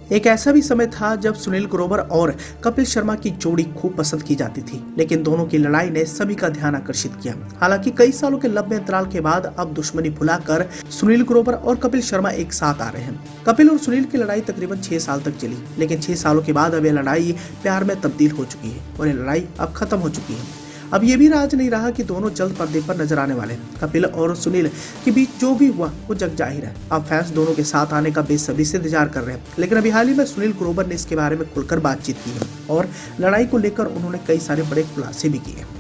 एक ऐसा भी समय था जब सुनील ग्रोवर और कपिल शर्मा की जोड़ी खूब पसंद की जाती थी, लेकिन दोनों की लड़ाई ने सभी का ध्यान आकर्षित किया। हालांकि कई सालों के लंबे अंतराल के बाद अब दुश्मनी भुलाकर सुनील ग्रोवर और कपिल शर्मा एक साथ आ रहे हैं। कपिल और सुनील की लड़ाई तकरीबन 6 साल तक चली, लेकिन 6 सालों के बाद अब यह लड़ाई प्यार में तब्दील हो चुकी है और यह लड़ाई अब खत्म हो चुकी है। अब ये भी राज नहीं रहा कि दोनों जल्द पर्दे पर नजर आने वाले हैं। कपिल और सुनील के बीच जो भी हुआ वो जग जाहिर है। अब फैंस दोनों के साथ आने का बेसब्री से इंतजार कर रहे हैं, लेकिन अभी हाल ही में सुनील ग्रोवर ने इसके बारे में खुलकर बातचीत की है और लड़ाई को लेकर उन्होंने कई सारे बड़े खुलासे भी किए हैं।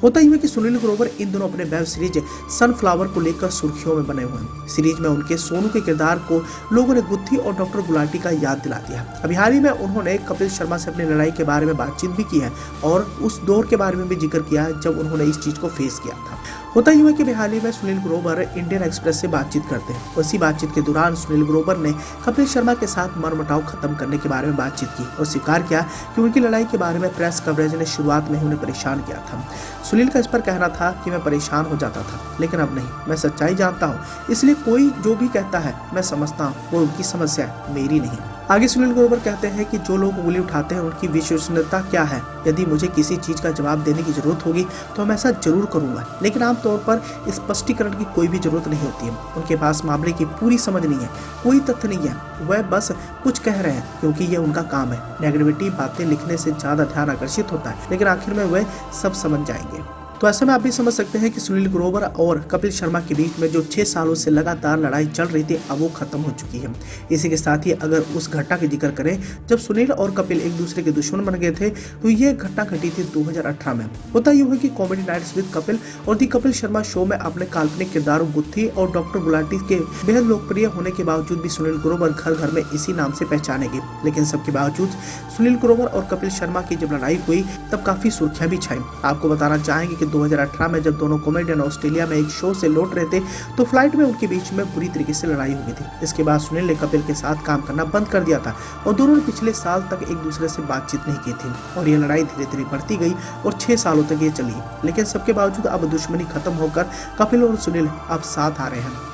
होता ही है कि सुनील ग्रोवर इन दोनों अपने वेब सीरीज सनफ्लावर को लेकर सुर्खियों में बने हुए हैं। सीरीज में उनके सोनू के किरदार को लोगों ने गुत्थी और डॉक्टर गुलाटी का याद दिला दिया। अभी हाल ही में उन्होंने कपिल शर्मा से अपनी लड़ाई के बारे में बातचीत भी की है और उस दौर के बारे में भी जिक्र किया है जब उन्होंने इस चीज को फेस किया था। होता ही हुआ कि हाल ही में सुनील ग्रोवर इंडियन एक्सप्रेस से बातचीत करते हैं। उसी बातचीत के दौरान सुनील ग्रोवर ने कपिल शर्मा के साथ मनमुटाव खत्म करने के बारे में बातचीत की और स्वीकार किया कि उनकी लड़ाई के बारे में प्रेस कवरेज ने शुरुआत में ही उन्हें परेशान किया था। सुनील का इस पर कहना था कि मैं परेशान हो जाता था, लेकिन अब नहीं, मैं सच्चाई जानता हूँ, इसलिए कोई जो भी कहता है मैं समझता हूँ वो उनकी समस्या है, मेरी नहीं। आगे सुनील ग्रोवर कहते हैं कि जो लोग उंगली उठाते हैं उनकी विश्वसनीयता क्या है। यदि मुझे किसी चीज का जवाब देने की जरूरत होगी तो मैं ऐसा जरूर करूंगा, लेकिन आमतौर पर स्पष्टीकरण की कोई भी जरूरत नहीं होती है। उनके पास मामले की पूरी समझ नहीं है, कोई तथ्य नहीं है, वह बस कुछ कह रहे हैं क्योंकि ये उनका काम है। नेगेटिविटी बातें लिखने से ज्यादा ध्यान आकर्षित होता है, लेकिन आखिर में वह सब समझ जाएंगे। तो ऐसे में आप भी समझ सकते हैं कि सुनील ग्रोवर और कपिल शर्मा के बीच में जो 6 सालों से लगातार लड़ाई चल रही थी अब वो खत्म हो चुकी है। इसी के साथ ही अगर उस घटना की जिक्र करें जब सुनील और कपिल एक दूसरे के दुश्मन बन गए थे, तो ये घटना घटी थी 2018 में। होता यूं है कि कॉमेडी नाइट्स विद कपिल और दी कपिल शर्मा शो में अपने काल्पनिक किरदारों गुत्थी और डॉक्टर गुलाटी के बेहद लोकप्रिय होने के बावजूद भी सुनील ग्रोवर घर घर में इसी नाम से पहचाने गए। लेकिन सबके बावजूद सुनील ग्रोवर और कपिल शर्मा की जब लड़ाई हुई तब काफी सुर्खियां भी छाई। आपको बताना चाहेंगे कि 2018 में जब दोनों कॉमेडियन ऑस्ट्रेलिया में एक शो से लौट रहे थे तो फ्लाइट में उनके बीच में बुरी तरीके से लड़ाई हो गई थी। इसके बाद सुनील ने कपिल के साथ काम करना बंद कर दिया था और दोनों ने पिछले साल तक एक दूसरे से बातचीत नहीं की थी और ये लड़ाई धीरे धीरे बढ़ती गई और 6 सालों तक ये चली। लेकिन सबके बावजूद अब दुश्मनी खत्म होकर कपिल और सुनील अब साथ आ रहे हैं।